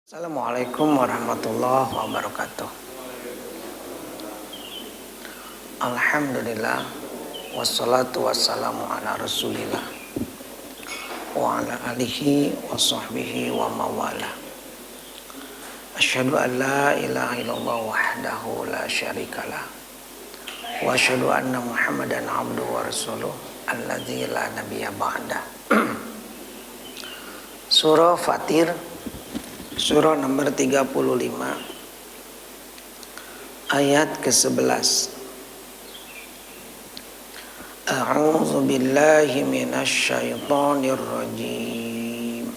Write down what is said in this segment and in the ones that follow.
Assalamualaikum warahmatullahi wabarakatuh. Alhamdulillah wassalatu wassalamu ala rasulillah wa ala alihi wa sahbihi wa mawala. Asyhadu an la ilaha illallah wahdahu la syarikalah wa asyhadu anna muhammadan abduhu wa rasuluh alladzi la nabiyya ba'da. Surah Fatir, surah nomor 35 ayat ke-11. A'udzu billahi minasy syaithanir rajim.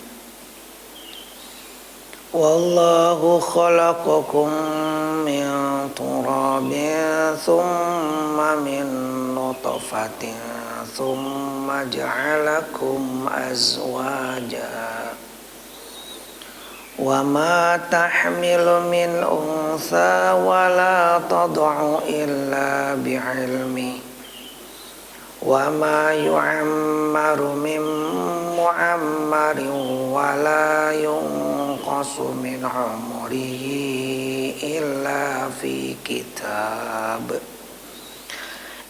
Wallahu khalaqakum min turabin thumma min nutfatin thumma ja'alakum azwaja. Wa ma tahmilu min untha wa la tad'u illa bi'ilmi wa ma yu'ammaru min mu'ammarin wa la yunqasu min umrihi illa fi kitab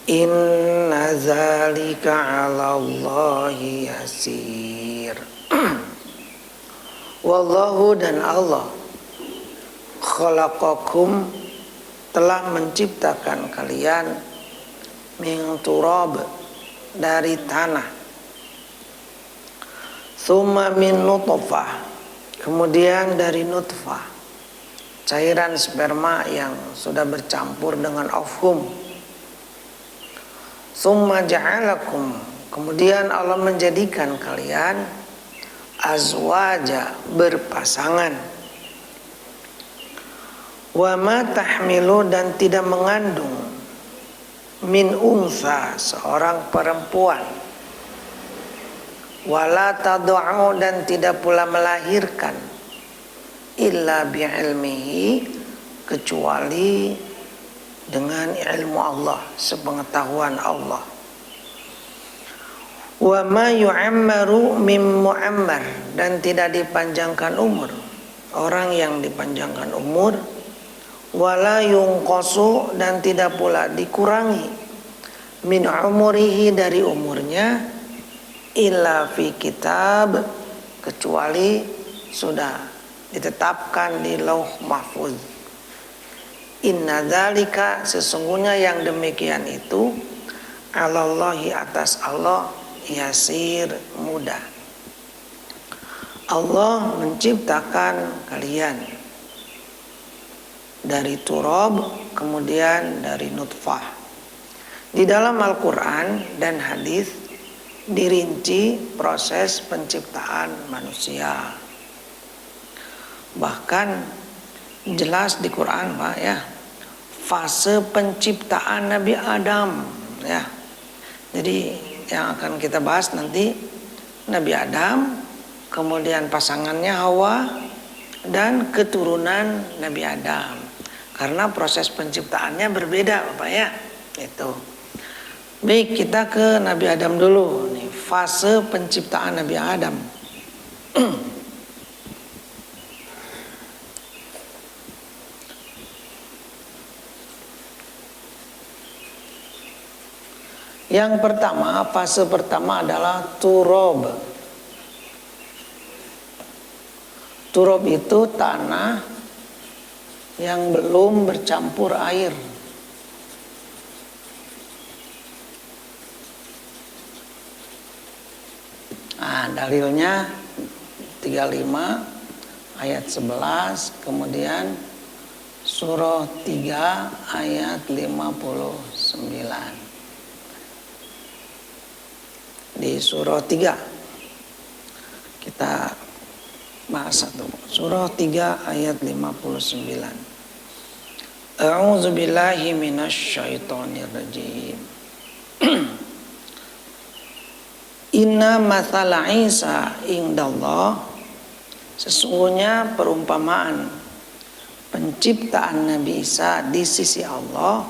inna dzalika 'ala Allahi yasir. Wallahu, dan Allah, khalaqakum, telah menciptakan kalian, min turab, dari tanah, tsumma min nutfah, kemudian dari nutfah, cairan sperma yang sudah bercampur dengan ovum. Tsumma ja'alakum, kemudian Allah menjadikan kalian azwaja, berpasangan. Wa ma tahmilu, dan tidak mengandung, min unsa, seorang perempuan. Wala tad'u, dan tidak pula melahirkan, illa bi'ilmihi, kecuali dengan ilmu Allah, sepengetahuan Allah. Wa ma yu'ammaru min mu'ammar, dan tidak dipanjangkan umur orang yang dipanjangkan umur. Wala yunqasu, dan tidak pula dikurangi, min umurihi, dari umurnya, illa fi kitab, kecuali sudah ditetapkan di Lauh Mahfuz. Inna dzalika, sesungguhnya yang demikian itu, 'alallahi, atas Allah, yasir, mudah. Allah menciptakan kalian dari turab, kemudian dari nutfah. Di dalam Al-Quran dan hadis dirinci proses penciptaan manusia. Bahkan jelas di Quran, Pak, ya, fase penciptaan Nabi Adam, ya. Jadi yang akan kita bahas nanti Nabi Adam, kemudian pasangannya Hawa, dan keturunan Nabi Adam. Karena proses penciptaannya berbeda, Bapak, ya. Itu. Baik, kita ke Nabi Adam dulu. Nih, fase penciptaan Nabi Adam. Yang pertama, fase pertama adalah turab. Turab itu tanah yang belum bercampur air. Nah, dalilnya 35 ayat 11, kemudian surah 3 ayat 59. Di surah 3 kita bahas satu. Surah 3 ayat 59. A'udzu billahi minasy syaithanir rajim. Inna mathala Isa indallah, sesungguhnya perumpamaan penciptaan Nabi Isa di sisi Allah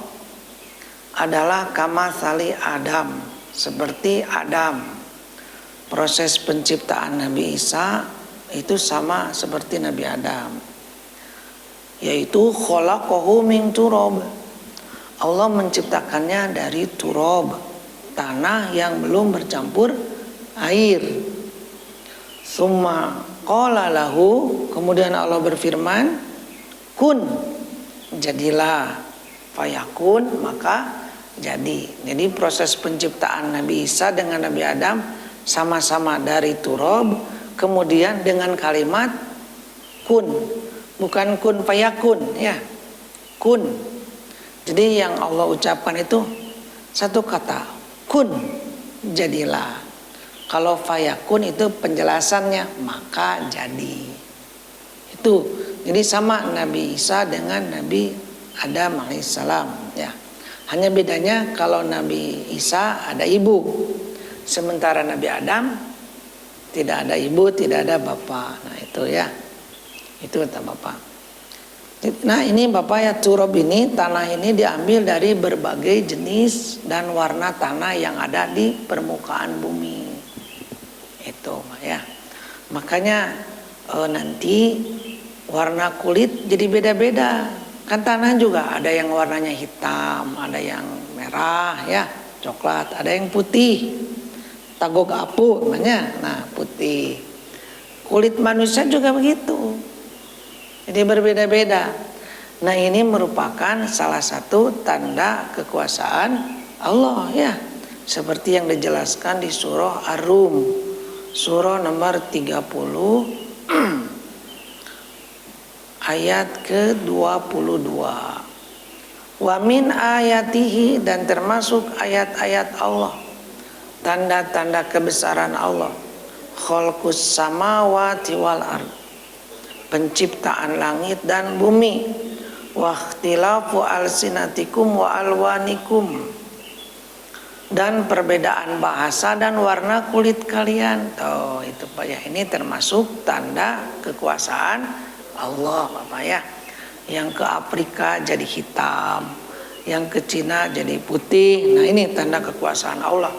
adalah kamatsali Adam, seperti Adam. Proses penciptaan Nabi Isa itu sama seperti Nabi Adam, yaitu khalaqahu min turab. Allah menciptakannya dari turab, tanah yang belum bercampur air. Summa qala lahu, kemudian Allah berfirman, kun, jadilah, fayakun, maka jadi. Jadi proses penciptaan Nabi Isa dengan Nabi Adam sama-sama dari turab, kemudian dengan kalimat kun, bukan kun fayakun ya, kun. Jadi yang Allah ucapkan itu satu kata, kun, jadilah. Kalau fayakun itu penjelasannya, maka jadi. Itu. Jadi sama Nabi Isa dengan Nabi Adam alaihissalam ya. Hanya bedanya kalau Nabi Isa ada ibu, sementara Nabi Adam tidak ada ibu, tidak ada bapak. Nah itu ya, itu kata bapak. Nah ini bapak ya, turab ini, tanah ini diambil dari berbagai jenis dan warna tanah yang ada di permukaan bumi. Itu ya. Makanya nanti warna kulit jadi beda-beda. Kan tanah juga ada yang warnanya hitam, ada yang merah ya, coklat, ada yang putih. Tagog apu namanya, nah putih. Kulit manusia juga begitu. Jadi berbeda-beda. Nah ini merupakan salah satu tanda kekuasaan Allah ya. Seperti yang dijelaskan di surah Ar-Rum, surah nomor 30 ayat ke-22. Wa min ayatihi, dan termasuk ayat-ayat Allah, tanda-tanda kebesaran Allah, khalqus samawati wal ard, penciptaan langit dan bumi, wa ikhtilafu alsinatikum wa alwanikum, dan perbedaan bahasa dan warna kulit kalian. Tuh itu Pak ya, ini termasuk tanda kekuasaan Allah Bapak ya. Yang ke Afrika jadi hitam, yang ke Cina jadi putih. Nah ini tanda kekuasaan Allah.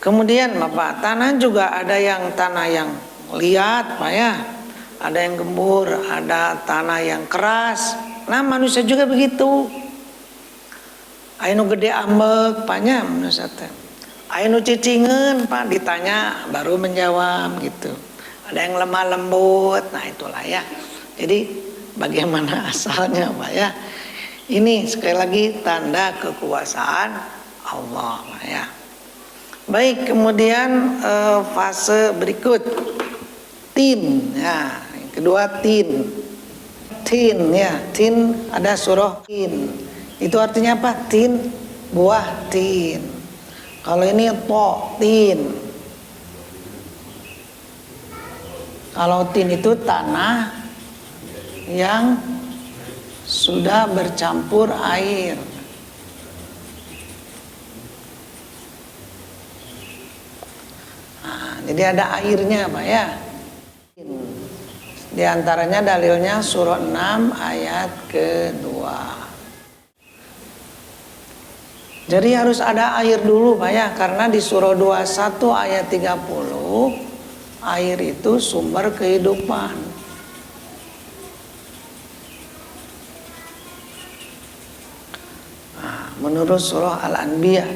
Kemudian Bapak, tanah juga ada yang tanah yang liat Pak ya, ada yang gembur, ada tanah yang keras. Nah manusia juga begitu. Ainu gede ambek Paknya manusia teh. Ainu cicingeun Pak, ditanya baru menjawab gitu. Ada yang lemah lembut, nah itulah ya. Jadi bagaimana asalnya Pak ya. Ini sekali lagi tanda kekuasaan Allah Pak ya. Baik, kemudian fase berikut tin ya. Yang kedua tin. Tin ya, tin ada surah tin. Itu artinya apa? Tin, buah tin. Kalau ini to, tin. Kalau tin itu tanah yang sudah bercampur air. Nah, jadi ada airnya Pak ya. Di antaranya dalilnya surah 6 ayat kedua. Jadi harus ada air dulu Pak ya, karena di surah 21 ayat 30 air itu sumber kehidupan. Nah, menurut surah Al-Anbiya,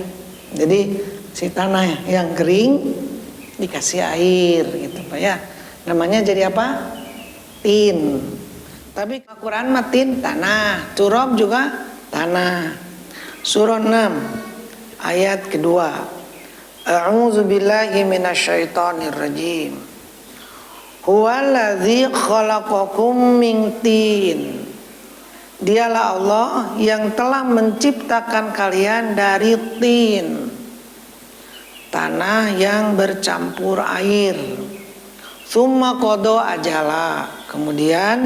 jadi si tanah yang kering dikasih air gitu Pak ya. Namanya jadi apa? Tin. Tapi Al-Quran mah tin tanah, turab juga tanah. Surah 6 ayat kedua. A'udzu billahi minasyaitonir rajim. Huwallazi khalaqakum min tin. Dialah Allah yang telah menciptakan kalian dari tin, tanah yang bercampur air. Tsumma qada ajala. Kemudian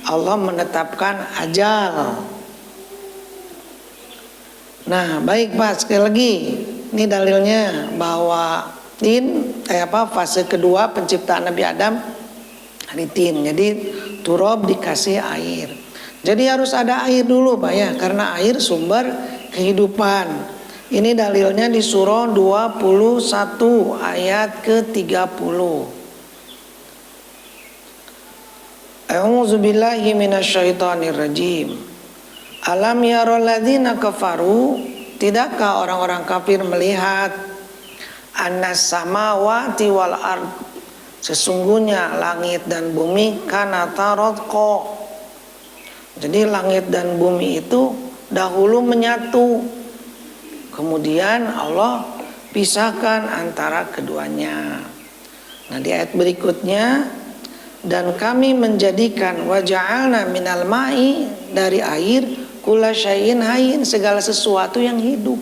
Allah menetapkan ajal. Nah, baik Pak, sekali lagi ini dalilnya bahwa tin fase kedua penciptaan Nabi Adam dari tin. Jadi turab dikasih air. Jadi harus ada air dulu Pak ya, karena air sumber kehidupan. Ini dalilnya di surah 21 ayat ke-30. A'udzubillahi minasyaitonirrajim. Alam yarul ladzina kafaru, tidakkah orang-orang kafir melihat annas samawati wal ard, sesungguhnya langit dan bumi kana taratqa. Jadi langit dan bumi itu dahulu menyatu, kemudian Allah pisahkan antara keduanya. Nah di ayat berikutnya, dan kami menjadikan waja'alna minal ma'i, dari air, kulla syai'in hayyin, segala sesuatu yang hidup.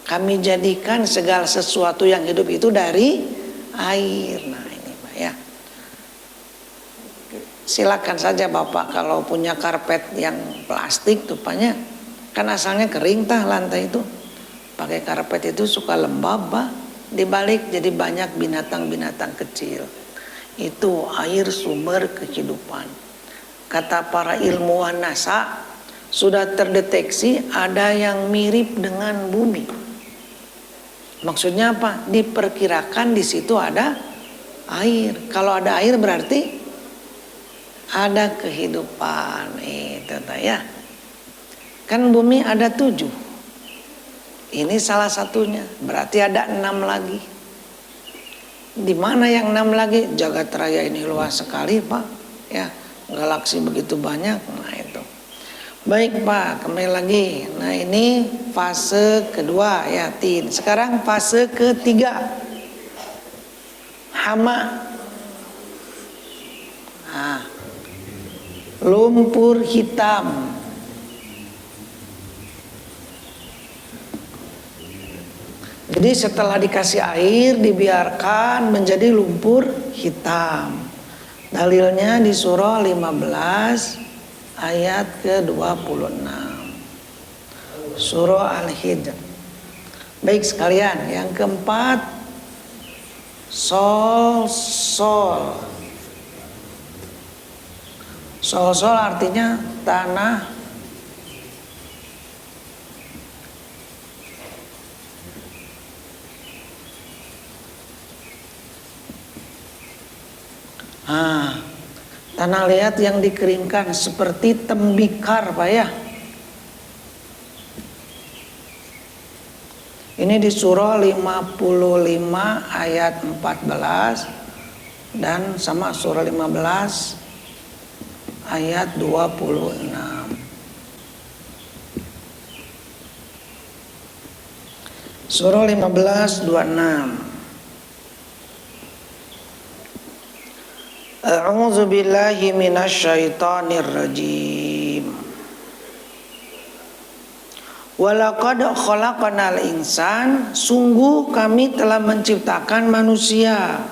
Kami jadikan segala sesuatu yang hidup itu dari air. Nah ini Pak ya, silakan saja Bapak kalau punya karpet yang plastik tupanya, kan asalnya kering tah lantai itu, pakai karpet itu suka lembab Pak, dibalik jadi banyak binatang-binatang kecil. Itu air sumber kehidupan. Kata para ilmuwan NASA, sudah terdeteksi ada yang mirip dengan bumi. Maksudnya apa? Diperkirakan di situ ada air. Kalau ada air berarti ada kehidupan. Itu ya. Kan bumi ada 7. Ini salah satunya. Berarti ada 6 lagi. Di mana yang 6 lagi? Jagat raya ini luas sekali Pak ya, galaksi begitu banyak. Nah itu baik Pak, kembali lagi. Nah ini fase kedua ya Tin. Sekarang fase ketiga, hama. Nah, lumpur hitam. Jadi setelah dikasih air dibiarkan menjadi lumpur hitam. Dalilnya di surah 15 ayat ke-26. Surah Al-Hijr. Baik sekalian, yang keempat, sol. Sol artinya tanah tanah liat yang dikeringkan seperti tembikar Pak ya. Ini di surah 55 ayat 14 dan sama surah 15 ayat 26. Surah 15 26. A'udzu billahi minasyaitonir rajim. Walaqad khalaqnal insan, sungguh kami telah menciptakan manusia,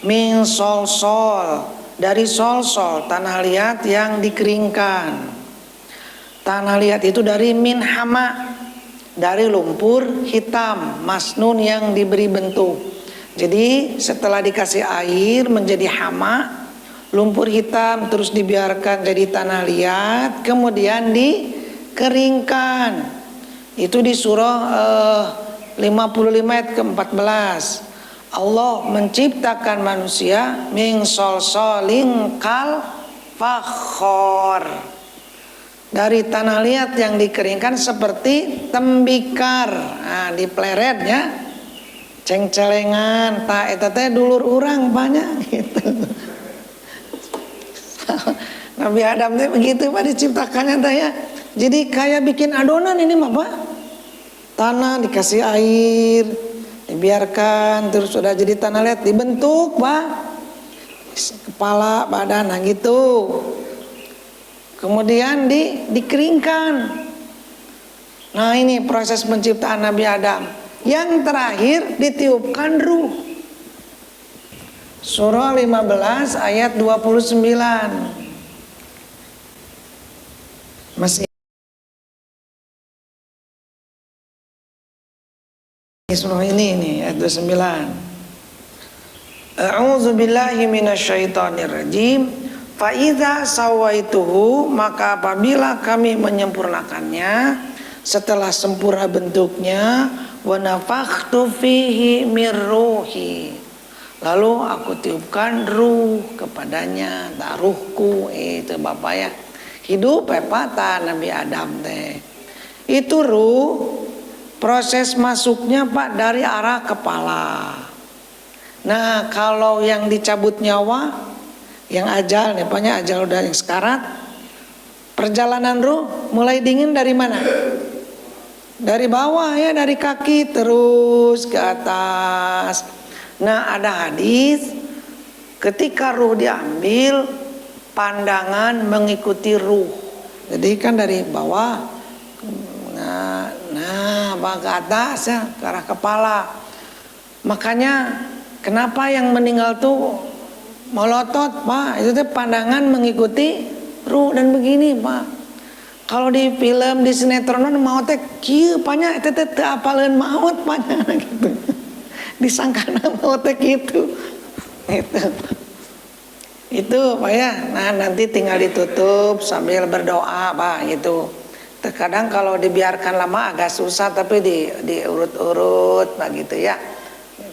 min solsol, dari solsol, tanah liat yang dikeringkan. Tanah liat itu dari min hama, dari lumpur hitam, masnun yang diberi bentuk. Jadi setelah dikasih air menjadi hama, lumpur hitam, terus dibiarkan jadi tanah liat, kemudian dikeringkan. Itu di surah 55 ayat ke-14. Allah menciptakan manusia min solsolin kal fakhor, dari tanah liat yang dikeringkan seperti tembikar. Nah, dipleret ya, ceng-celengan, tak eta teh dulur urang banyak gitu. Nabi Adam teh begitu Pak diciptakannya teh ya. Jadi kayak bikin adonan ini mah Pak. Tanah dikasih air, dibiarkan terus sudah jadi tanah liat, dibentuk Pak. Kepala, badan, nah gitu. Kemudian dikeringkan. Nah ini proses penciptaan Nabi Adam. Yang terakhir ditiupkan ruh. Surah 15 ayat 29. Masih surah ini ayat 29. A'udzu billahi minasyaitonir rajim. Fa idza sawaituhu, maka apabila kami menyempurnakannya, setelah sempurna bentuknya, wa nafakhtu fihi mir ruhi, Lalu aku tiupkan ruh kepadanya, ruhku itu Bapak ya. Hidup Pak Nabi Adam teh. Itu ruh proses masuknya Pak dari arah kepala. Nah, kalau yang dicabut nyawa, yang ajal nih, Paknya ajal udah yang sekarat, perjalanan ruh mulai dingin dari mana? Dari bawah ya, dari kaki terus ke atas. Nah, ada hadis ketika ruh diambil, pandangan mengikuti ruh. Jadi kan dari bawah, nah ke atas ya, ke arah kepala. Makanya kenapa yang meninggal tuh melotot Pak? Itu tuh pandangan mengikuti ruh. Dan begini Pak, kalau di film, di sinetron maut teh kieu Paknya teh teu apaleun maut Paknya gitu. Disangkana maut teh gitu. Itu Pak ya. Nah, nanti tinggal ditutup sambil berdoa Pak gitu. Terkadang kalau dibiarkan lama agak susah, tapi diurut-urut Pak gitu ya.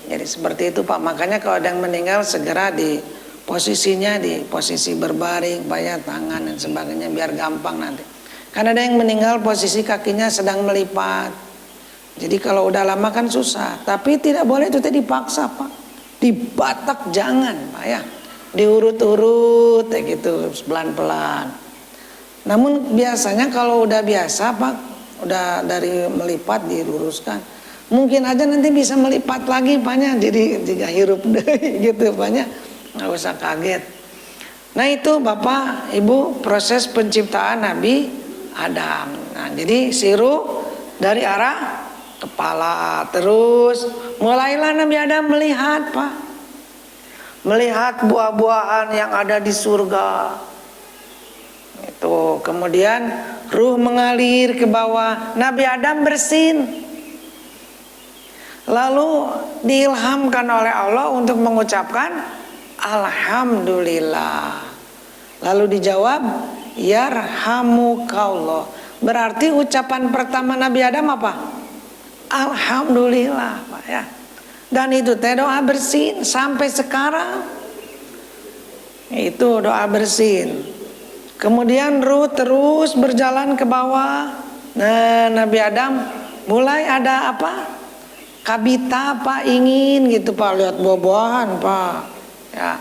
Jadi seperti itu Pak. Makanya kalau ada yang meninggal segera di posisinya, di posisi berbaring Pak ya, tangan dan sebagainya biar gampang nanti. Karena ada yang meninggal posisi kakinya sedang melipat. Jadi kalau udah lama kan susah. Tapi tidak boleh itu tadi dipaksa Pak. Dibatak jangan Pak ya. Diurut-urut kayak gitu pelan-pelan. Namun biasanya kalau udah biasa Pak, udah dari melipat diluruskan, mungkin aja nanti bisa melipat lagi Paknya, jadi jika hirup deh gitu Paknya, nggak usah kaget. Nah itu Bapak Ibu proses penciptaan Nabi Adam. Nah jadi siru dari arah kepala terus mulailah Nabi Adam melihat Pak, melihat buah-buahan yang ada di surga. Itu kemudian ruh mengalir ke bawah, Nabi Adam bersin. Lalu diilhamkan oleh Allah untuk mengucapkan alhamdulillah. Lalu dijawab yarhamukallah. Berarti ucapan pertama Nabi Adam apa? Alhamdulillah Pak ya. Dan itu teh doa bersin sampai sekarang. Itu doa bersin. Kemudian ruh terus berjalan ke bawah. Nah, Nabi Adam mulai ada apa? Kabita Pak, ingin gitu Pak, lihat buah-buahan Pak. Ya.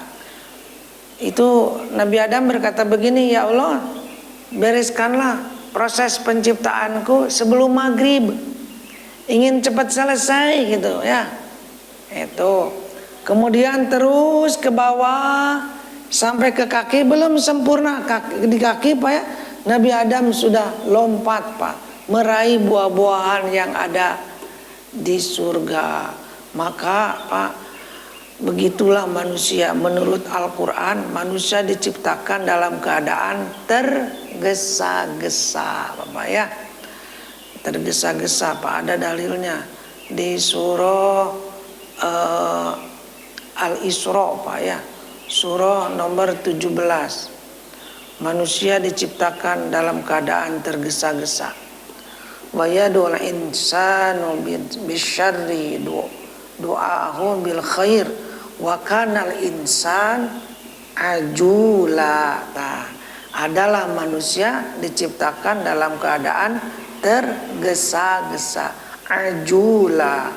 Itu Nabi Adam berkata begini, ya Allah, bereskanlah proses penciptaanku sebelum maghrib. Ingin cepat selesai gitu ya. Itu. Kemudian terus ke bawah sampai ke kaki, belum sempurna di kaki Pak ya. Nabi Adam sudah lompat Pak, meraih buah-buahan yang ada di surga. Maka Pak, begitulah manusia menurut Al-Quran. Manusia diciptakan dalam keadaan tergesa-gesa Bapak ya. Tergesa-gesa Pak, ada dalilnya di surah Al-Isra Pak ya, surah nomor 17. Manusia diciptakan dalam keadaan tergesa-gesa. Wa yadul insanu bisyarri du'ahu bil khair wa kanal insan ajula. Adalah manusia diciptakan dalam keadaan tergesa-gesa, ajula.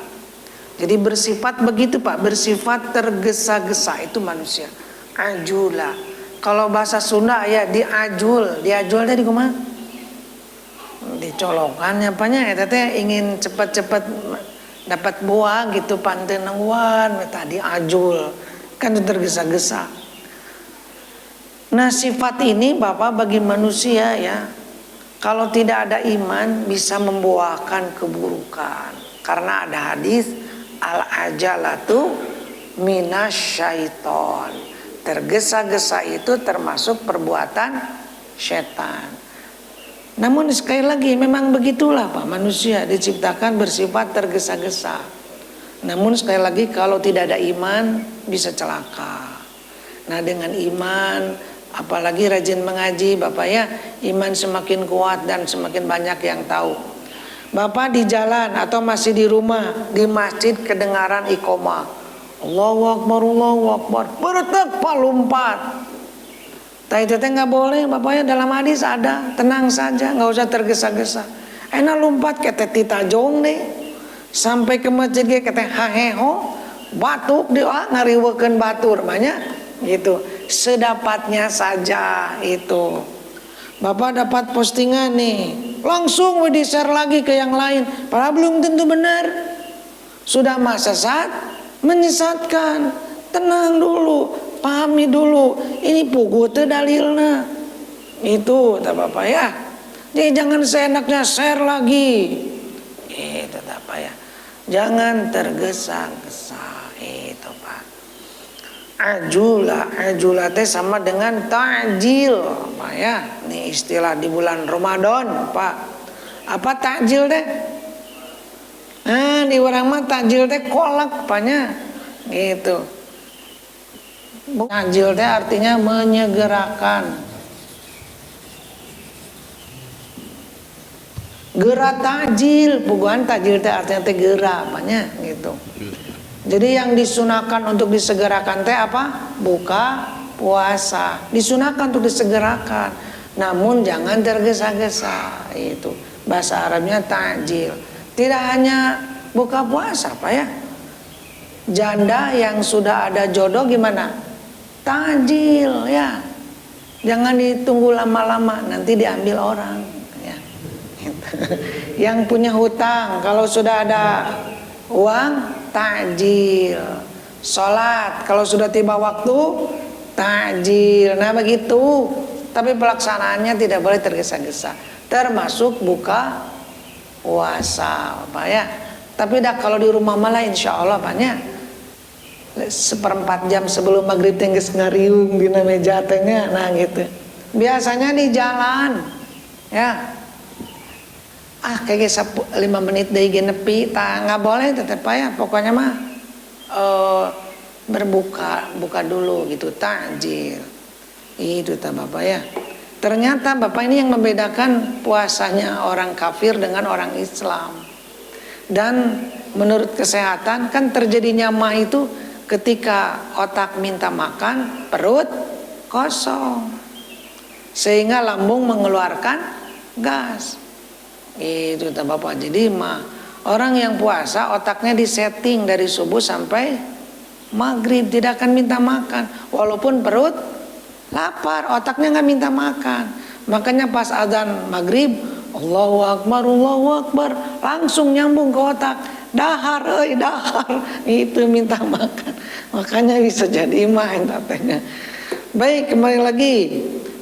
Jadi bersifat begitu Pak, bersifat tergesa-gesa itu manusia. Ajula. Kalau bahasa Sunda ya diajul, diajul tadi kumaha? Dicolokannya apanya eta teh ingin cepat-cepat dapat buah gitu panten nangguan tadi ajul. Kan tergesa-gesa. Nah, sifat ini Bapak bagi manusia ya, kalau tidak ada iman bisa membuahkan keburukan. Karena ada hadis al-ajalatu minasyaiton. Tergesa-gesa itu termasuk perbuatan setan. Namun sekali lagi memang begitulah Pak, manusia diciptakan bersifat tergesa-gesa. Namun sekali lagi kalau tidak ada iman bisa celaka. Nah dengan iman, apalagi rajin mengaji Bapak ya, iman semakin kuat dan semakin banyak yang tahu. Bapak di jalan atau masih di rumah, di masjid kedengaran iqomah, Allahu Akbar, Allahu Akbar, bertek palumpat. Tapi itu nggak boleh, bapaknya dalam hadis ada, tenang saja, nggak usah tergesa-gesa. Enak lompat kete titajong deh, sampai ke masjid kete haheho, batuk dia ngariwekeun batur banyak, gitu. Sedapatnya saja itu. Bapak dapat postingan nih, langsung di share lagi ke yang lain, padahal belum tentu benar. Sudah mah sesat, menyesatkan. Tenang dulu, pahami dulu, ini puguh teh dalilna. Itu tak Bapak ya. Jadi jangan seenaknya share lagi. Itu tak Pak ya. Jangan tergesa-gesa. Itu Pak. Ajula teh sama dengan takjil Pak ya. Ini istilah di bulan Ramadan Pak. Apa takjil teh? Nah, di orang mah takjil teh kolak Paknya. Gitu. Takjil teh artinya menyegerakan. Gera takjil, puguhan takjil teh artinya teh gera Paknya gitu. Jadi yang disunahkan untuk disegerakan teh apa? Buka puasa. Disunahkan untuk disegerakan. Namun jangan tergesa-gesa. Itu bahasa Arabnya takjil. Tidak hanya buka puasa Pak ya. Janda yang sudah ada jodoh gimana? Takjil ya. Jangan ditunggu lama-lama, nanti diambil orang ya. Yang punya hutang kalau sudah ada uang takjil. Sholat kalau sudah tiba waktu takjil. Nah begitu. Tapi pelaksanaannya tidak boleh tergesa-gesa. Termasuk buka puasa Pak ya. Tapi dah kalau di rumah malah insya Allah Paknya 1/4 jam sebelum maghrib geus ngariung dina meja tengah. Nah gitu. Biasanya di jalan ya. Kayak 5 menit deui ge nepi, tah nggak boleh tetep ya. Pokoknya mah buka dulu gitu, takjil. Itu ta Bapak ya. Ternyata Bapak ini yang membedakan puasanya orang kafir dengan orang Islam. Dan menurut kesehatan kan terjadinya mah itu ketika otak minta makan, perut kosong, sehingga lambung mengeluarkan gas. Itu tak Bapak. Jadi mah orang yang puasa otaknya disetting dari subuh sampai maghrib tidak akan minta makan, walaupun perut lapar, otaknya nggak minta makan. Makanya pas azan maghrib, Allahu Akbar, langsung nyambung ke otak. Dahar, dahar, itu minta makan. Makanya bisa jadi imah entatenya. Baik, kembali lagi.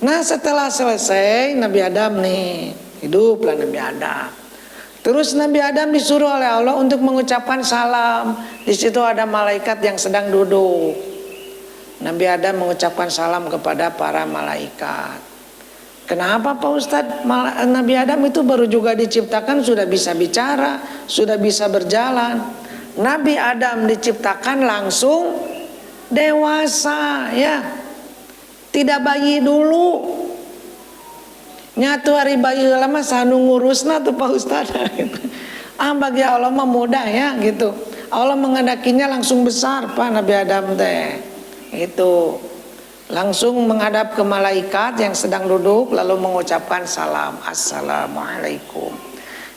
Nah setelah selesai Nabi Adam nih, hiduplah Nabi Adam. Terus Nabi Adam disuruh oleh Allah untuk mengucapkan salam. Di situ ada malaikat yang sedang duduk. Nabi Adam mengucapkan salam kepada para malaikat. Kenapa Pak Ustadz? Nabi Adam itu baru juga diciptakan sudah bisa bicara, sudah bisa berjalan. Nabi Adam diciptakan langsung dewasa ya. Tidak bayi dulu. Nyatu hari bayi lama sanu ngurusna tuh Pak Ustadz. Bagi Allah mah mudah ya gitu. Allah mengendakinya langsung besar Pak Nabi Adam teh. Itu langsung menghadap ke malaikat yang sedang duduk lalu mengucapkan salam, assalamualaikum.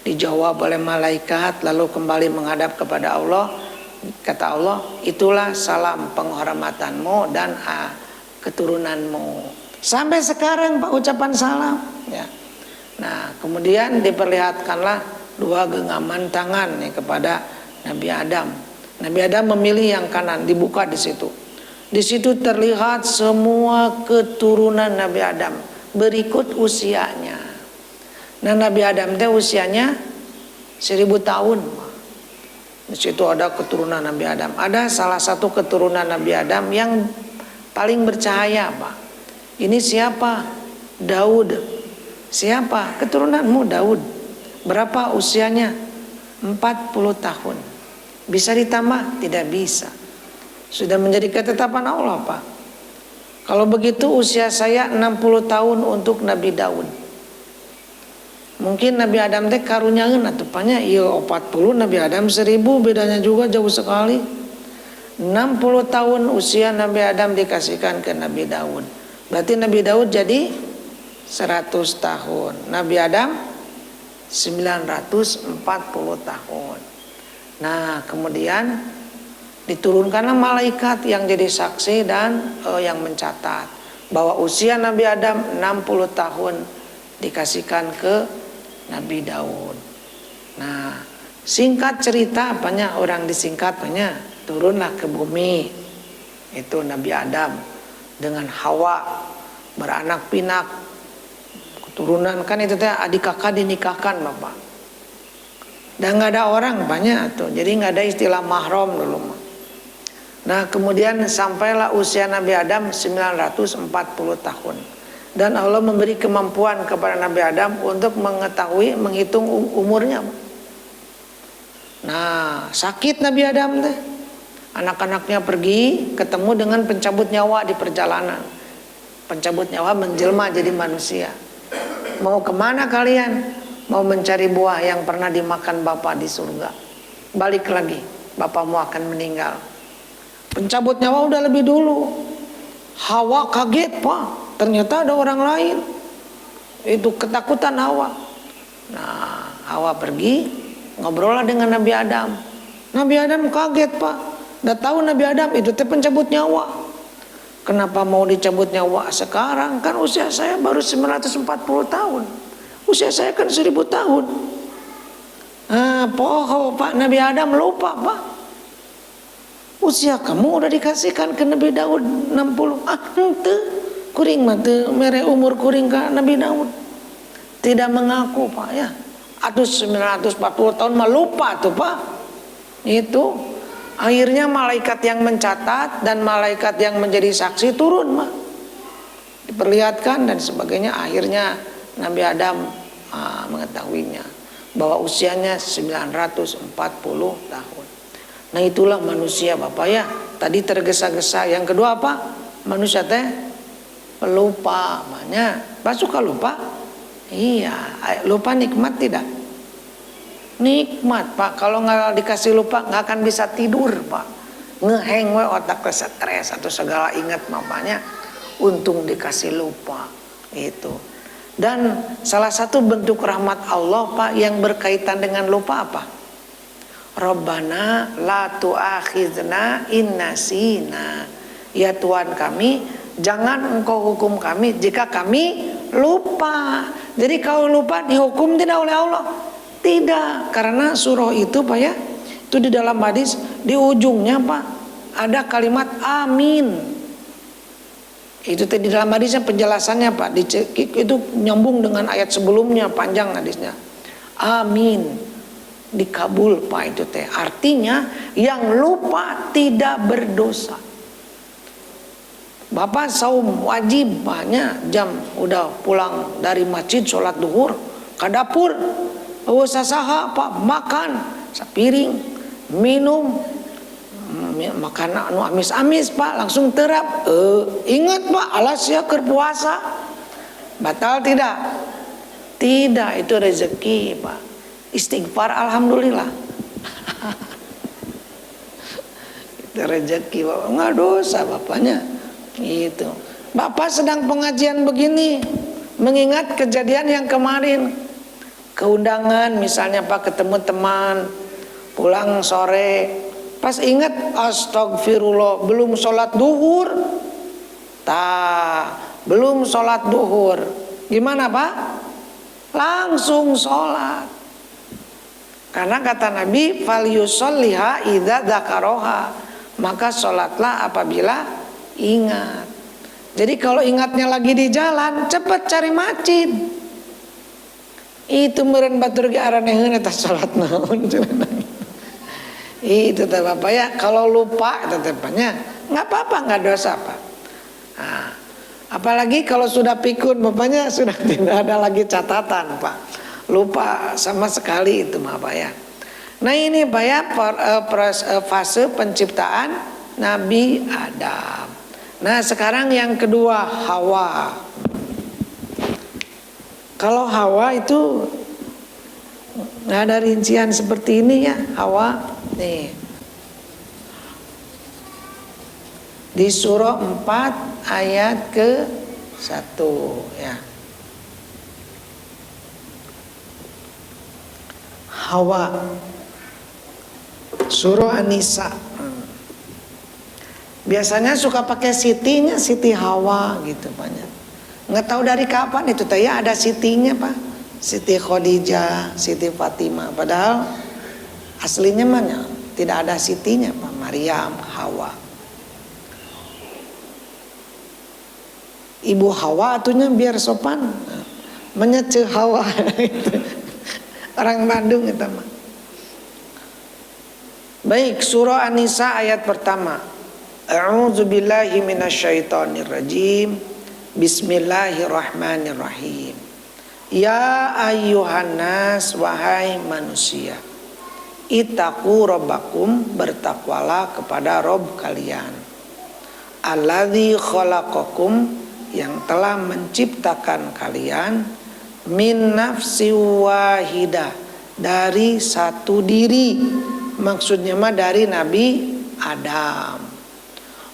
Dijawab oleh malaikat lalu kembali menghadap kepada Allah. Kata Allah, itulah salam penghormatanmu dan keturunanmu. Sampai sekarang Pak ucapan salam ya. Nah kemudian diperlihatkanlah 2 genggaman tangan nih kepada Nabi Adam. Nabi Adam memilih yang kanan, dibuka di situ. Di situ terlihat semua keturunan Nabi Adam berikut usianya. Nah Nabi Adam teh usianya 1000 tahun. Di situ ada keturunan Nabi Adam. Ada salah satu keturunan Nabi Adam yang paling bercahaya Pak. Ini siapa? Daud. Siapa? Keturunanmu Daud. Berapa usianya? 40 tahun. Bisa ditambah? Tidak bisa. Sudah menjadi ketetapan Allah Pak. Kalau begitu usia saya 60 tahun untuk Nabi Daud. Mungkin Nabi Adam teh karunyaeun atuh Paknya ieu 40 Nabi Adam 1000 bedanya juga jauh sekali. 60 tahun usia Nabi Adam dikasihkan ke Nabi Daud. Berarti Nabi Daud jadi 100 tahun. Nabi Adam 940 tahun. Nah, kemudian diturunkanlah malaikat yang jadi saksi dan yang mencatat bahwa usia Nabi Adam 60 tahun dikasihkan ke Nabi Daud. Nah, singkat cerita apanya, orang disingkat apanya, turunlah ke bumi itu Nabi Adam dengan Hawa, beranak pinak, keturunan, kan itu teh adik kakak dinikahkan Bapak. Dan nggak ada orang banyak tuh, jadi nggak ada istilah mahram dulu mah. Nah, kemudian sampailah usia Nabi Adam 940 tahun. Dan Allah memberi kemampuan kepada Nabi Adam untuk mengetahui, menghitung umurnya. Nah, sakit Nabi Adam teh. Anak-anaknya pergi ketemu dengan pencabut nyawa di perjalanan. Pencabut nyawa menjelma jadi manusia. Mau kemana kalian? Mau mencari buah yang pernah dimakan Bapak di surga. Balik lagi, Bapakmu akan meninggal. Pencabut nyawa udah lebih dulu. Hawa kaget Pak, ternyata ada orang lain. Itu ketakutan Hawa. Nah, Hawa pergi, ngobrollah dengan Nabi Adam. Nabi Adam kaget Pak. Udah tahu Nabi Adam itu teh pencabut nyawa. Kenapa mau dicabut nyawa sekarang? Kan usia saya baru 940 tahun. Usia saya kan 1000 tahun. Poho Pak, Nabi Adam lupa Pak. Usia kamu udah dikasihkan ke Nabi Daud 60. Ente kuring mah teu mere umur kuring ka Nabi Daud. Tidak mengaku Pak ya. Aduh 940 tahun mah lupa tuh Pak. Itu akhirnya malaikat yang mencatat dan malaikat yang menjadi saksi turun mah, diperlihatkan dan sebagainya. Akhirnya Nabi Adam mengetahuinya bahwa usianya 940 tahun. Nah, itulah manusia Bapak ya. Tadi tergesa-gesa. Yang kedua apa? Manusia teh pelupa. Makanya Pak suka lupa? Iya. Lupa nikmat tidak? Nikmat Pak. Kalau nggak dikasih lupa nggak akan bisa tidur Pak. Ngeheng we otak stres atau segala ingat mamanya. Untung dikasih lupa itu. Dan salah satu bentuk rahmat Allah Pak yang berkaitan dengan lupa apa? Rabbana la tu'akhizna in nasina. Ya Tuhan kami, jangan Engkau hukum kami jika kami lupa. Jadi kalau lupa dihukum tidak oleh Allah? Tidak, karena surah itu Pak ya, itu di dalam hadis di ujungnya Pak ada kalimat amin. Itu di dalam hadisnya penjelasannya Pak, itu nyambung dengan ayat sebelumnya, panjang hadisnya. Amin, dikabul Pak itu teh. Artinya yang lupa tidak berdosa. Bapak saum wajib banyak jam udah pulang dari masjid sholat duhur ke dapur. Usaha Pak makan sapiring, minum makan anu amis-amis Pak langsung terap. Ingat Pak, alas ya keur puasa. Batal tidak? Tidak, itu rezeki Pak. Istighfar alhamdulillah. Itu rezeki Bapak, nggak dosa Bapaknya. Gitu. Bapak sedang pengajian begini, mengingat kejadian yang kemarin. Keundangan misalnya Pak, ketemu teman, pulang sore, pas ingat astagfirullah belum sholat duhur, belum sholat duhur, gimana Pak? Langsung sholat. Karena kata Nabi, falyusolliha idza dzakaroha, maka sholatlah apabila ingat. Jadi kalau ingatnya lagi di jalan, cepat cari masjid. Itu meureun batur ge araneheun eta salat naon cenah. Itu teh Bapak ya, kalau lupa tetepnya enggak apa-apa, enggak dosa Pak. Nah, apalagi kalau sudah pikun Bapaknya sudah tidak ada lagi catatan Pak. Lupa sama sekali itu Pak ya. Nah, ini Pak ya fase penciptaan Nabi Adam. Nah, sekarang yang kedua Hawa. Kalau Hawa itu nggak ada rincian seperti ini ya Hawa nih. Di surah 4 ayat ke-1 ya. Hawa, surah An-Nisa. Biasanya suka pakai sitinya, Siti Hawa gitu banyak. Nggak tahu dari kapan itu teh ya ada sitinya Pak. Siti Khadijah, Siti Fatimah. Padahal aslinya mana tidak ada sitinya Pak. Maryam, Hawa. Ibu Hawa atunya biar sopan. Menyece Hawa. Orang Bandung itu mah. Baik, surah An-Nisa ayat pertama. A'udzubillahi minasyaitonirrajim. Bismillahirrahmanirrahim. Ya ayyuhan nas, wahai manusia, ittaqu rabbakum, bertakwalah kepada Rabb kalian. Alladzi khalaqakum, yang telah menciptakan kalian, min nafsi wahidah, dari satu diri. Maksudnya mah dari Nabi Adam.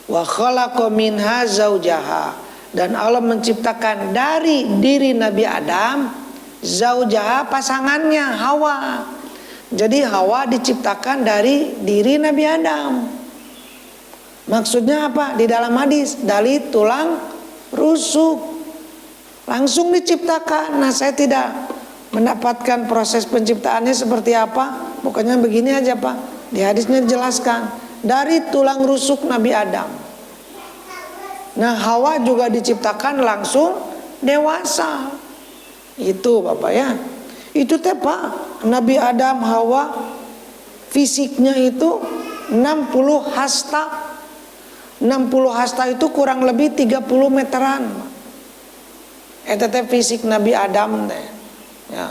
Wa khalaqa minha zaujaha, dan Allah menciptakan dari diri Nabi Adam zaujaha, pasangannya Hawa. Jadi Hawa diciptakan dari diri Nabi Adam. Maksudnya apa? Di dalam hadis, dari tulang rusuk langsung diciptakan. Nah, saya tidak mendapatkan proses penciptaannya seperti apa. Pokoknya begini aja Pak. Di hadisnya dijelaskan dari tulang rusuk Nabi Adam. Nah, Hawa juga diciptakan langsung dewasa. Itu Bapak ya. Itu teh Pak, Nabi Adam Hawa fisiknya itu 60 hasta. 60 hasta itu kurang lebih 30 meteran. Eta teh fisik Nabi Adam teh. Ya.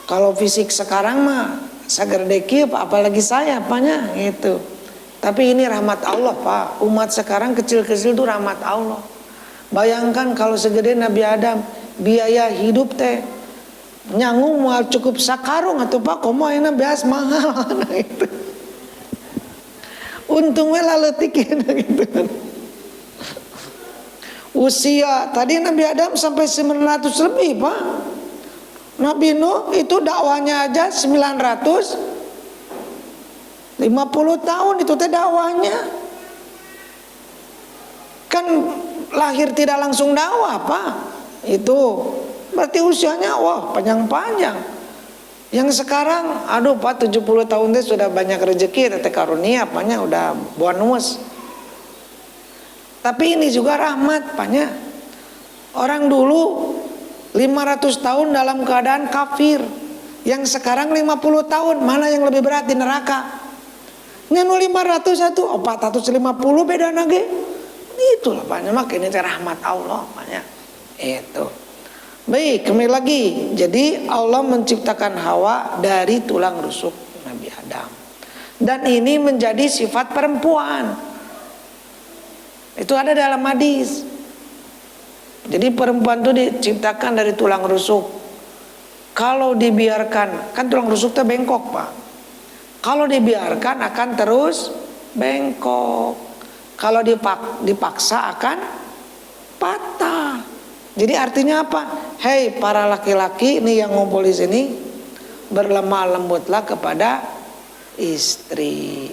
Kalau fisik sekarang mah sagede kieu apalagi saya apanya gitu. Tapi ini rahmat Allah Pak. Umat sekarang kecil-kecil itu rahmat Allah. Bayangkan kalau segede Nabi Adam, biaya hidup teh nyangung mau cukup sakarung atau Pak, komo enak beas mahal. Nah itu. Untungnya laletik gitu. Usia tadi Nabi Adam sampai 900 lebih Pak. Nabi Nuh itu dakwanya aja 950 tahun itu teh dakwanya. Kan lahir tidak langsung dakwah Pak. Itu berarti usianya wah panjang-panjang. Yang sekarang aduh Pak 70 tahun teh sudah banyak rezeki teh karunia apanya udah bonus. Tapi ini juga rahmat Paknya. Orang dulu 500 tahun dalam keadaan kafir. Yang sekarang 50 tahun, mana yang lebih berat di neraka? Nyanu 500 satu, 450 beda nage. Itulah Paknya, maka ini rahmat Allah Paknya. Itu. Baik, kembali lagi. Jadi Allah menciptakan Hawa dari tulang rusuk Nabi Adam. Dan ini menjadi sifat perempuan. Itu ada dalam hadis. Jadi perempuan itu diciptakan dari tulang rusuk. Kalau dibiarkan, kan tulang rusuk itu bengkok Pak. Kalau dibiarkan akan terus bengkok. Kalau dipaksa akan patah. Jadi artinya apa? Hei para laki-laki ini yang ngumpul di sini, berlemah lembutlah kepada istri.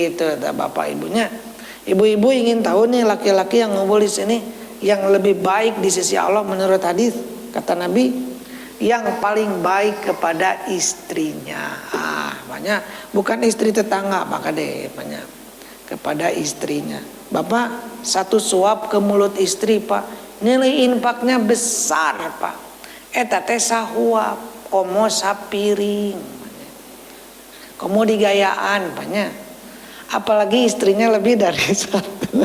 Itu bapak ibunya. Ibu-ibu ingin tahu nih laki-laki yang ngumpul di sini yang lebih baik di sisi Allah menurut hadis kata Nabi, yang paling baik kepada istrinya. Banyak bukan istri tetangga Pak Kade, banyak kepada istrinya. Bapak satu suap ke mulut istri Pak, nilai infaknya besar Pak. Eta teh sahuap, komo sapiring, komo digayaan banyak. Apalagi istrinya lebih dari satu.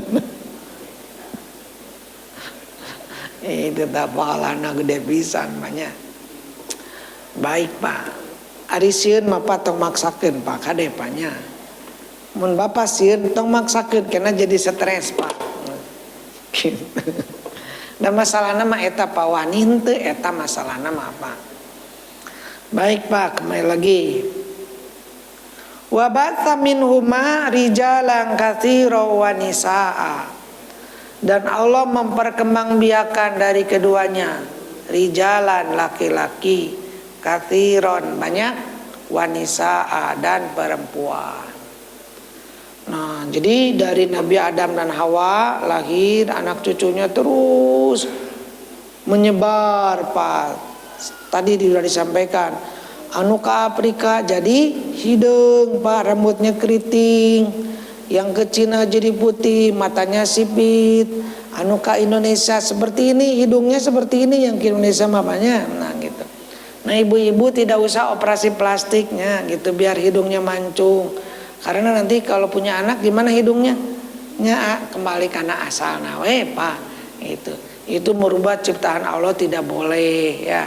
Itu tak pahalana gede pisan banyak. Baik Pak. Ari sieun mah Pak tong maksakeun Pak kade Paknya. Mun Bapak sieun tong maksakeun karena jadi stres Pak. Gitu. Dan masalahna mah eta Pak wani henteu eta masalahna mah apa. Baik Pak, kembali lagi. Wa batsa minhuma rijalan katsiran wa nisaa. Dan Allah memperkembangbiakan dari keduanya rijalan laki-laki, katsiran banyak, wa nisaa dan perempuan. Nah, jadi dari Nabi Adam dan Hawa lahir anak cucunya terus menyebar, Pak. Tadi sudah disampaikan. Anu ke Afrika jadi hidung, Pak, rambutnya keriting. Yang ke Cina jadi putih, matanya sipit. Anu ke Indonesia seperti ini, hidungnya seperti ini, yang ke Indonesia mamanya. Nah, gitu. Nah, ibu-ibu tidak usah operasi plastiknya gitu biar hidungnya mancung. Karena nanti kalau punya anak gimana hidungnya? Kembali karena asal nawe, Pak. Itu merubah ciptaan Allah, tidak boleh ya.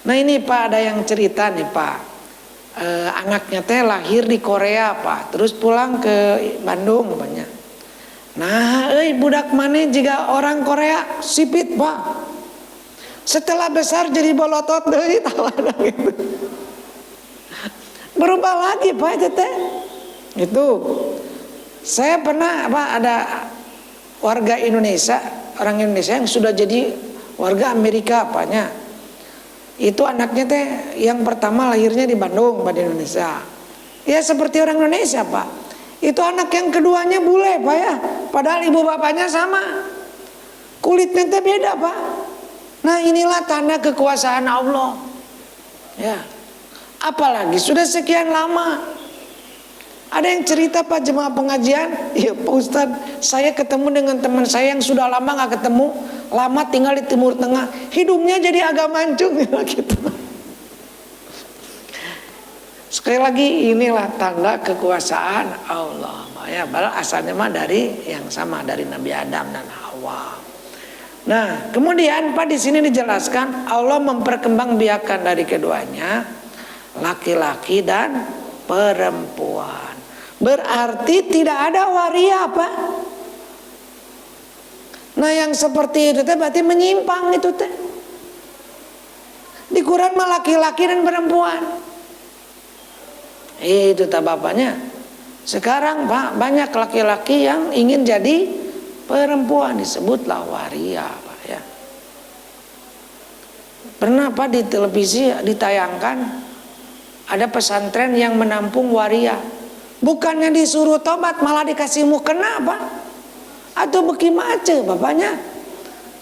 Nah, ini Pak ada yang cerita nih, Pak. Anaknya teh lahir di Korea, Pak. Terus pulang ke Bandung banyak. Nah, budak mana jika orang Korea sipit, Pak. Setelah besar jadi bolotot deui gitu. Berubah lagi, Pak, itu teh. Itu saya pernah ada warga Indonesia, orang Indonesia yang sudah jadi warga Amerika apanya. Itu anaknya teh yang pertama lahirnya di Bandung, di Indonesia. Ya seperti orang Indonesia, Pak. Itu anak yang keduanya bule, Pak ya. Padahal ibu bapaknya sama. Kulitnya teh beda, Pak. Nah, inilah tanda kekuasaan Allah. Ya. Apalagi sudah sekian lama. Ada yang cerita, Pak, jemaah pengajian, ya Pak Ustadz, saya ketemu dengan teman saya yang sudah lama gak ketemu, lama tinggal di Timur Tengah, hidungnya jadi agak mancung gitu. Sekali lagi inilah tanda kekuasaan Allah. Ya, padahal asalnya mah dari yang sama, dari Nabi Adam dan Hawa. Nah, kemudian Pak di sini dijelaskan Allah memperkembangbiakan dari keduanya laki-laki dan perempuan. Berarti tidak ada waria, Pak. Nah, yang seperti itu teh berarti menyimpang itu teh. Di Quran mah laki-laki dan perempuan. Itu tak bapaknya. Sekarang, Pak, banyak laki-laki yang ingin jadi perempuan, disebutlah waria, Pak ya. Pernah, Pak, di televisi ditayangkan ada pesantren yang menampung waria. Bukannya disuruh tobat malah dikasih mukena, Pak. Atau bagaimana bapaknya?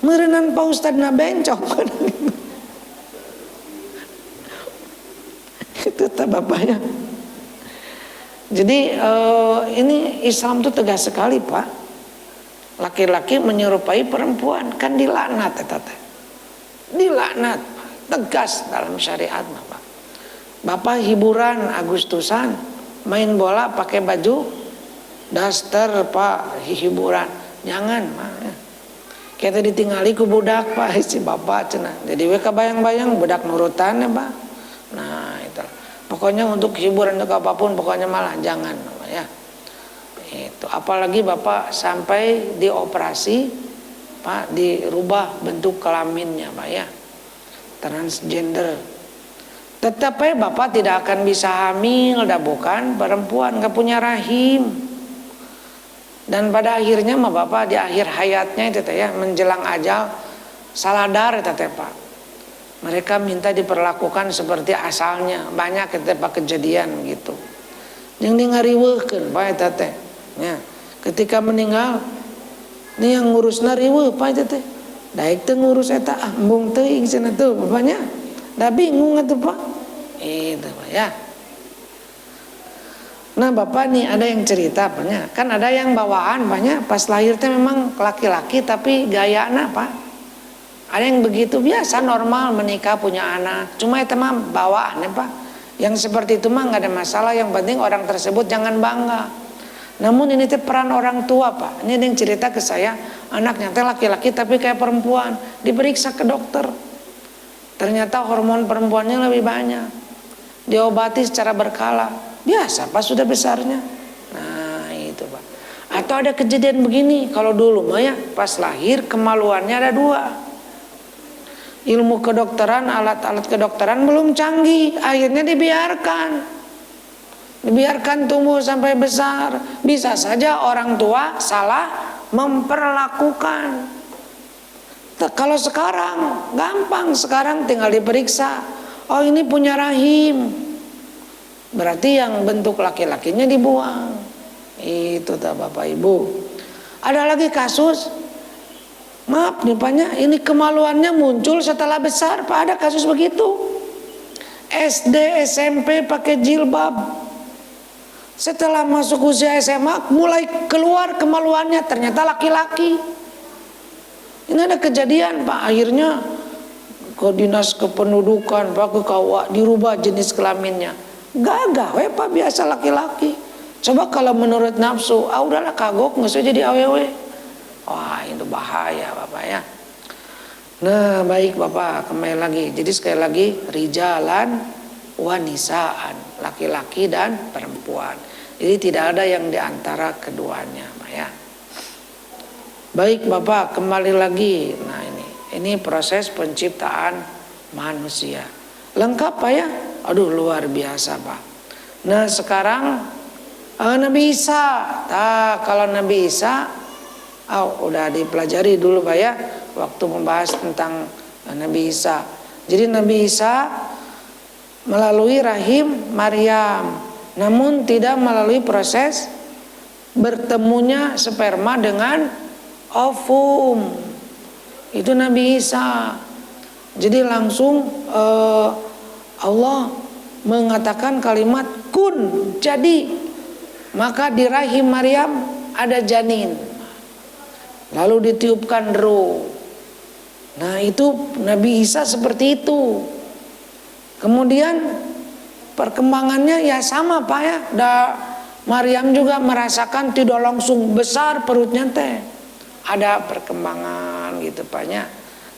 Merenan Pak Ustadz na bencong. Itu tak bapaknya. Jadi ini Islam itu tegas sekali, Pak. Laki-laki menyerupai perempuan, kan dilaknat, dilaknat, tegas dalam syariat, Bapak. Bapak hiburan Agustusan main bola pakai baju daster, Pak, hiburan, jangan, Pak. Kita ditinggali ku budak, Pak, si bapak cenah. Jadi we kabayang-bayang budak nurutan ya, Pak. Nah, itu. Pokoknya untuk hiburan untuk apapun pokoknya malah jangan, Pak ya. Itu apalagi Bapak sampai dioperasi, Pak, dirubah bentuk kelaminnya, Pak ya. Transgender. Tetapi Bapak tidak akan bisa hamil, dah bukan perempuan, gak punya rahim. Dan pada akhirnya mah Bapak di akhir hayatnya itu ya, menjelang ajal saladar itu Pak. Mereka minta diperlakukan seperti asalnya. Banyak itu Pak kejadian gitu. Yang ngariweukeun Pak eta teh. Ya, ketika meninggal ini yang ngurusna riweuh Pak eta teh. Daek teh ngurus eta embung teuing cenah tuh bapaknya. Da bingung atuh Pak. Itu Pak ya. Nah Bapak nih ada yang cerita Pak, kan ada yang bawaan banyak pas lahir teh memang laki-laki tapi gayana Pak. Ada yang begitu biasa normal menikah punya anak. Cuma itu mah bawaan ya Pak. Yang seperti itu mah nggak ada masalah, yang penting orang tersebut jangan bangga. Namun ini teh peran orang tua Pak. Ini ada yang cerita ke saya, anaknya teh laki-laki tapi kayak perempuan, diperiksa ke dokter. Ternyata hormon perempuannya lebih banyak. Diobati secara berkala. Biasa Pak sudah besarnya. Nah itu Pak. Atau ada kejadian begini, kalau dulu mah ya pas lahir kemaluannya ada 2. Ilmu kedokteran, alat-alat kedokteran belum canggih, akhirnya dibiarkan. dibiarkan tumbuh sampai besar. Bisa saja orang tua salah memperlakukan. Kalau sekarang gampang, sekarang tinggal diperiksa, oh ini punya rahim, berarti yang bentuk laki-lakinya dibuang. Itu tak Bapak Ibu. Ada lagi kasus, maaf nih Pak, ini kemaluannya muncul setelah besar Pak, ada kasus begitu. SD SMP pakai jilbab, setelah masuk usia SMA mulai keluar kemaluannya, ternyata laki-laki. Ini ada kejadian Pak, akhirnya ke dinas kependudukan Pak, ke KUA, dirubah jenis kelaminnya. Gagah we Pak, biasa laki-laki. Coba kalau menurut nafsu, udahlah kagok, nggak usah jadi awewe. Wah itu bahaya Bapak ya. Nah baik Bapak, kembali lagi. Jadi sekali lagi, rijalan wanisaan, laki-laki dan perempuan. Jadi tidak ada yang diantara keduanya Pak ya. Baik Bapak, kembali lagi. Nah ini proses penciptaan manusia. Lengkap Pak ya? Aduh luar biasa Pak. Nah sekarang Nabi Isa. Nah kalau Nabi Isa udah dipelajari dulu Pak ya, waktu membahas tentang Nabi Isa. Jadi Nabi Isa melalui rahim Maryam, namun tidak melalui proses bertemunya sperma dengan ovum. Itu Nabi Isa. Jadi langsung Allah mengatakan kalimat kun, jadi. Maka di rahim Maryam ada janin, lalu ditiupkan ruh. Nah itu Nabi Isa seperti itu. Kemudian perkembangannya ya sama Pak ya. Maryam juga merasakan tidak langsung besar perutnya teh, ada perkembangan gitu Pak ya.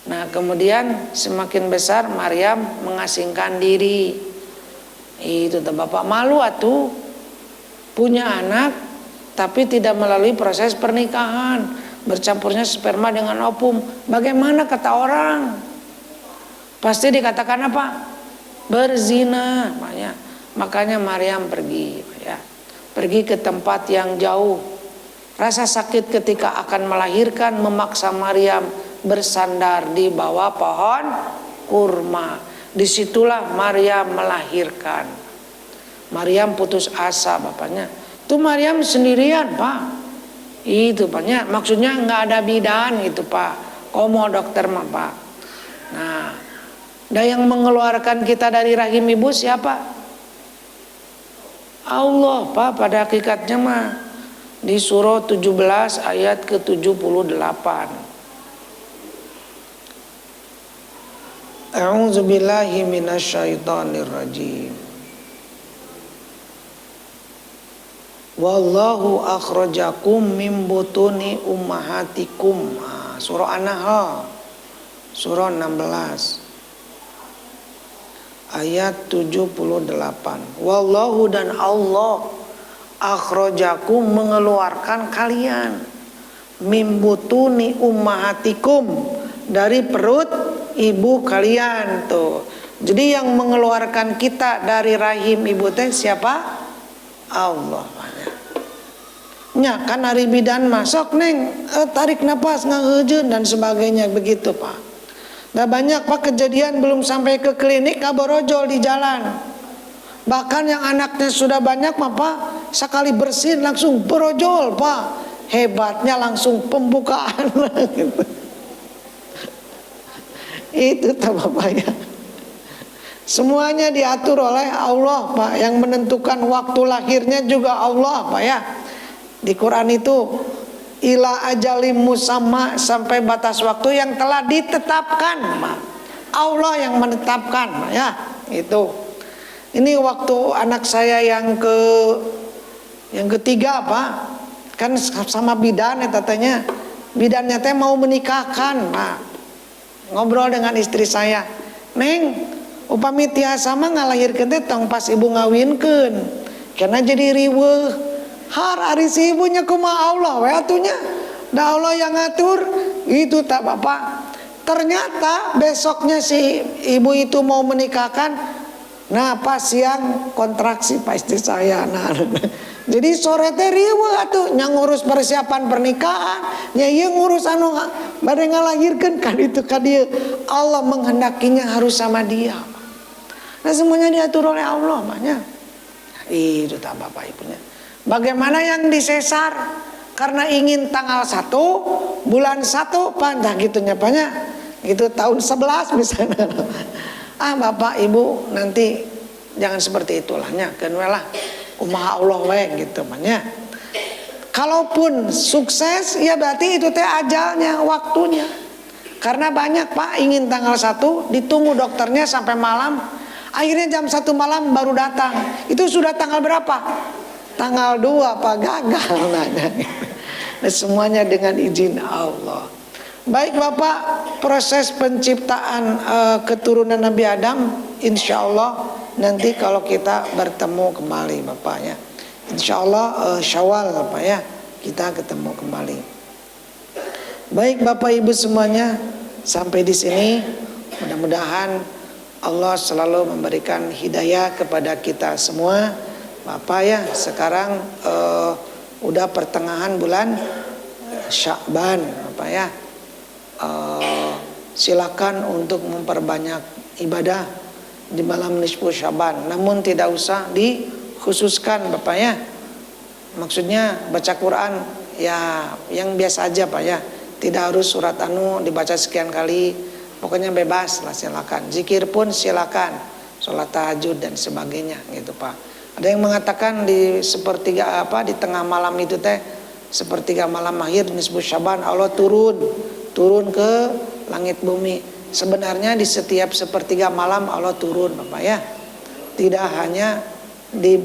Nah kemudian semakin besar Maryam mengasingkan diri. Itu tuh Bapak, malu atuh punya anak tapi tidak melalui proses pernikahan, bercampurnya sperma dengan ovum. Bagaimana kata orang? Pasti dikatakan apa? Berzina. Makanya Maryam pergi ya. Pergi ke tempat yang jauh. Rasa sakit ketika akan melahirkan memaksa Maryam bersandar di bawah pohon kurma. Disitulah Maryam melahirkan. Maryam putus asa Bapaknya. Itu Maryam sendirian Pak. Itu Paknya, maksudnya nggak ada bidan gitu Pak. Komo dokter mah Pak. Nah, dan yang mengeluarkan kita dari rahim ibu siapa? Allah Pak, pada hakikatnya mah di surah 17 ayat ke-78. A'udzubillahi minasyaitonirrajim. Wallahu akhrajakum min butuni ummahatikum. Surah An-Nahl surah 16 ayat 78. Wallahu, dan Allah, akhrajakum, mengeluarkan kalian, min butuni ummahatikum, dari perut ibu kalian tuh. Jadi yang mengeluarkan kita dari rahim ibu teh siapa? Allah. Nya kan hari bidan masuk neng tarik napas ngahejeun dan sebagainya begitu Pak. Nah banyak Pak kejadian belum sampai ke klinik ngaborojol di jalan. Bahkan yang anaknya sudah banyak mah Pak, sekali bersin langsung berojol Pak. Hebatnya langsung pembukaan gitu. Itu tak Bapak ya. Semuanya diatur oleh Allah Pak. Yang menentukan waktu lahirnya juga Allah Pak ya. Di Quran itu ila ajalim musamma, sampai batas waktu yang telah ditetapkan. Allah yang menetapkan ya. Itu. Ini waktu anak saya yang ketiga Pak. Kan sama bidan ya tatanya. Bidannya teh mau menikahkan Pak. Ngobrol dengan istri saya. Neng, upami tiasa mah ngalahirkeun teh tong pas ibu ngawinkeun. Karena jadi riweuh. Har ari si ibunya kumaha Allah we atunya. Da Allah yang ngatur. Itu tak Bapak. Ternyata besoknya si ibu itu mau menikahkan, Nah pas siang kontraksi pak istri saya. Nah, jadi sore teh riweuh atuh nya ngurus persiapan pernikahan, nya ieu ngurus anu bade ngalahirkeun kan itu ka dieu. Allah menghendakinya harus sama dia. Nah semuanya diatur oleh Allah maknya. Itu tak bapak ibunya. Bagaimana yang disesar karena ingin tanggal 1 bulan 1 pandah gitunya banyak gitu tahun 11 misalnya. Bapak ibu nanti jangan seperti itulahnya kenwelah umaha Allah we gitu maknya. Kalaupun sukses ya berarti itu teh ajalnya, waktunya. Karena banyak pak ingin tanggal 1 ditunggu dokternya sampai malam, akhirnya jam 1 malam baru datang. Itu sudah tanggal berapa? Tanggal 2 pak, gagal nanya. Nah, semuanya dengan izin Allah. Baik bapak, proses penciptaan keturunan Nabi Adam insya Allah nanti kalau kita bertemu kembali bapaknya, insya Allah Syawal bapak ya kita ketemu kembali. Baik bapak ibu semuanya, sampai di sini mudah-mudahan Allah selalu memberikan hidayah kepada kita semua bapak ya. Sekarang udah pertengahan bulan Sya'ban bapak ya. Silakan untuk memperbanyak ibadah di malam nisfu Sya'ban, namun tidak usah dikhususkan bapak ya. Maksudnya baca Quran ya yang biasa aja pak ya, tidak harus surat anu dibaca sekian kali, pokoknya bebas lah silakan. Zikir pun silakan, sholat tahajud dan sebagainya gitu pak. Ada yang mengatakan di sepertiga di tengah malam itu teh sepertiga malam akhir nisfu Sya'ban Allah turun ke langit bumi. Sebenarnya di setiap sepertiga malam Allah turun bapak ya, tidak hanya di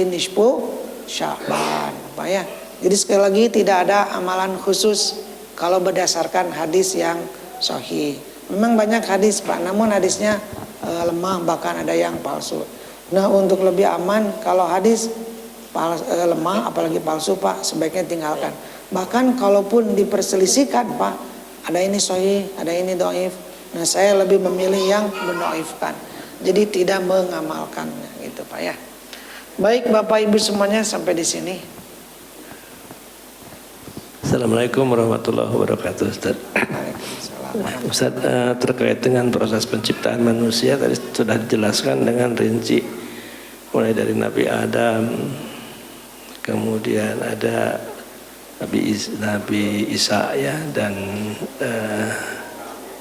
nisfu Sya'ban bapak ya. Jadi sekali lagi tidak ada amalan khusus kalau berdasarkan hadis yang sahih. Memang banyak hadis pak, namun hadisnya lemah, bahkan ada yang palsu. Nah untuk lebih aman kalau hadis lemah apalagi palsu pak, sebaiknya tinggalkan. Bahkan kalaupun diperselisihkan pak, ada ini sahih, ada ini dhaif. Nah saya lebih memilih yang mendhaifkan. Jadi tidak mengamalkannya gitu pak ya. Baik bapak ibu semuanya sampai di sini. Assalamualaikum warahmatullahi wabarakatuh Ustaz. Ustaz, terkait dengan proses penciptaan manusia tadi sudah dijelaskan dengan rinci, mulai dari Nabi Adam, kemudian ada Nabi Isa ya, dan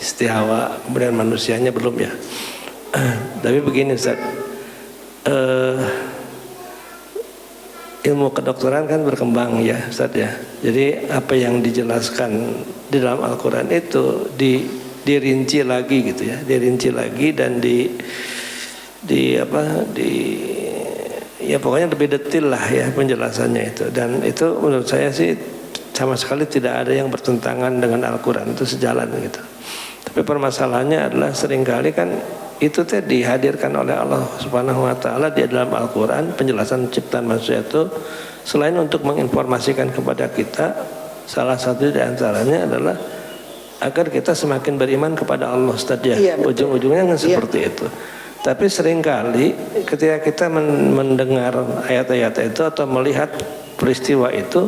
Siti Hawa, kemudian manusianya belum ya. Tapi begini Ustaz, ilmu kedokteran kan berkembang ya Ustaz ya. Jadi apa yang dijelaskan di dalam Al-Quran itu dirinci lagi gitu ya, dirinci lagi dan ya pokoknya lebih detail lah ya penjelasannya itu. Dan itu menurut saya sih sama sekali tidak ada yang bertentangan dengan Al-Quran, itu sejalan gitu. Tapi permasalahannya adalah seringkali kan itu teh dihadirkan oleh Allah Subhanahu wa taala di dalam Al-Qur'an, penjelasan ciptaan manusia itu selain untuk menginformasikan kepada kita, salah satu di antaranya adalah agar kita semakin beriman kepada Allah Ustaz ya. Iya, ujung-ujungnya kan seperti itu. Tapi seringkali ketika kita mendengar ayat-ayat itu atau melihat peristiwa itu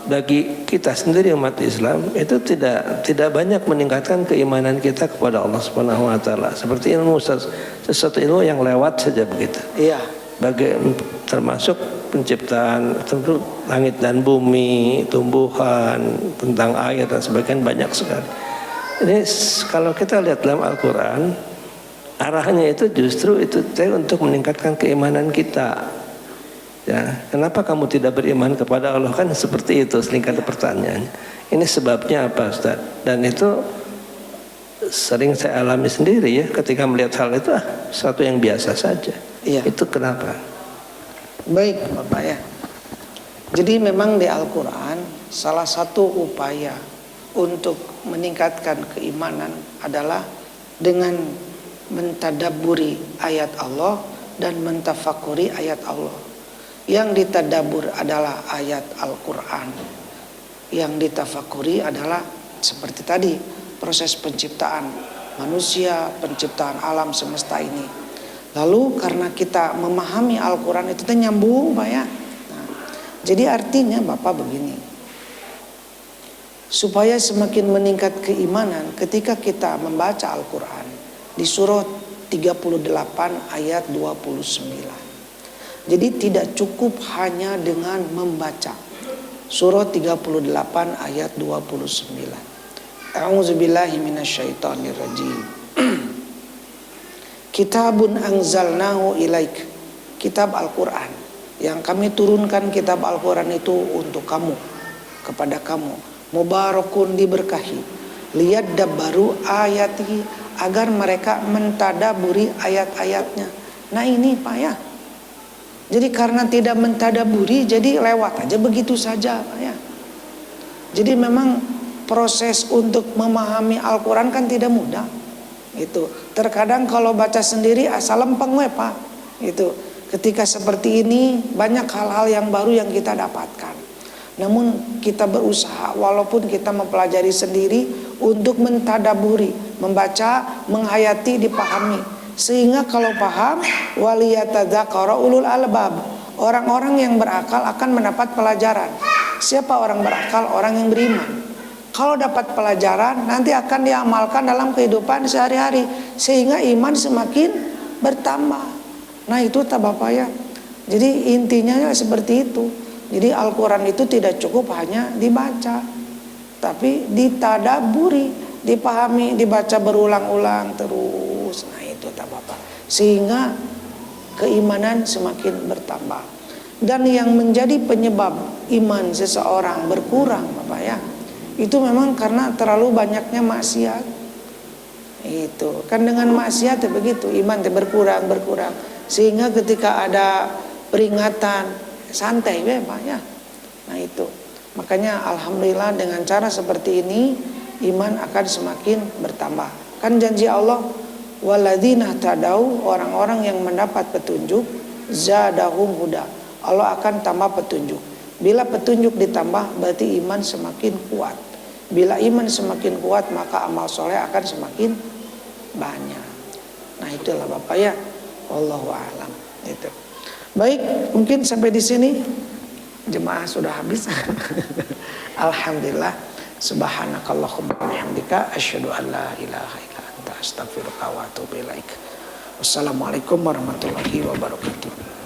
bagi kita sendiri umat Islam itu tidak banyak meningkatkan keimanan kita kepada Allah Subhanahu wa taala. Seperti ilmu sesuatu ilmu yang lewat saja begitu. Iya. Termasuk penciptaan tentu langit dan bumi, tumbuhan, tentang air dan sebagainya banyak sekali. Ini kalau kita lihat dalam Al-Qur'an, arahnya itu justru itu untuk meningkatkan keimanan kita. Ya, kenapa kamu tidak beriman kepada Allah, kan seperti itu seringkali pertanyaannya. Ini sebabnya apa Ustaz? Dan itu sering saya alami sendiri ya, ketika melihat hal itu sesuatu yang biasa saja. Iya. Itu kenapa? Baik Bapak ya. Jadi memang di Al-Quran salah satu upaya untuk meningkatkan keimanan adalah dengan mentadabburi ayat Allah dan mentafakuri ayat Allah. Yang ditadabur adalah ayat Al-Quran, yang ditafakuri adalah seperti tadi proses penciptaan manusia, penciptaan alam semesta ini. Lalu karena kita memahami Al-Quran itu nyambung Pak ya. Nah, jadi artinya Bapak begini, supaya semakin meningkat keimanan ketika kita membaca Al-Quran di surah 38 ayat 29. Jadi tidak cukup hanya dengan membaca. Surah 38 ayat 29. A'udzubillahi minasyaitonirrajim. Kitabun anzalnahu ilaik. Kitab Al-Quran. Yang kami turunkan kitab Al-Quran itu untuk kamu, kepada kamu. Mubarakun, diberkahi. Lihat baru ayati, agar mereka mentadaburi ayat-ayatnya. Nah ini Pak ya. Jadi karena tidak mentadaburi, jadi lewat aja begitu saja Pak ya. Jadi memang proses untuk memahami Al-Quran kan tidak mudah. Itu terkadang kalau baca sendiri asal lempeng we Pak. Itu ketika seperti ini banyak hal-hal yang baru yang kita dapatkan. Namun kita berusaha walaupun kita mempelajari sendiri untuk mentadaburi, membaca, menghayati, dipahami. Sehingga kalau paham, waliyatadzakara ulul albab, orang-orang yang berakal akan mendapat pelajaran. Siapa orang berakal? Orang yang beriman. Kalau dapat pelajaran nanti akan diamalkan dalam kehidupan sehari-hari, sehingga iman semakin bertambah. Nah itu tak Bapak ya. Jadi intinya seperti itu. Jadi Al-Quran itu tidak cukup hanya dibaca, tapi ditadaburi, dipahami, dibaca berulang-ulang terus. Nah itu tak Bapak. Sehingga keimanan semakin bertambah. Dan yang menjadi penyebab iman seseorang berkurang Bapak ya, itu memang karena terlalu banyaknya maksiat. Itu kan dengan maksiat ya begitu, iman berkurang. Sehingga ketika ada peringatan santai Pak ya. Nah itu. Makanya alhamdulillah dengan cara seperti ini iman akan semakin bertambah. Kan janji Allah, walladzina tadau, orang-orang yang mendapat petunjuk, zadahum huda, Allah akan tambah petunjuk. Bila petunjuk ditambah berarti iman semakin kuat. Bila iman semakin kuat maka amal soleh akan semakin banyak. Nah itulah Bapak ya. Wallahu a'lam. Itu. Baik, mungkin sampai di sini jemaah sudah habis. Alhamdulillah. Subhanakallahumma wa bihamdika asyhadu an la ilaha illa anta astaghfiruka wa atubu ilaik. Wassalamualaikum warahmatullahi wabarakatuh.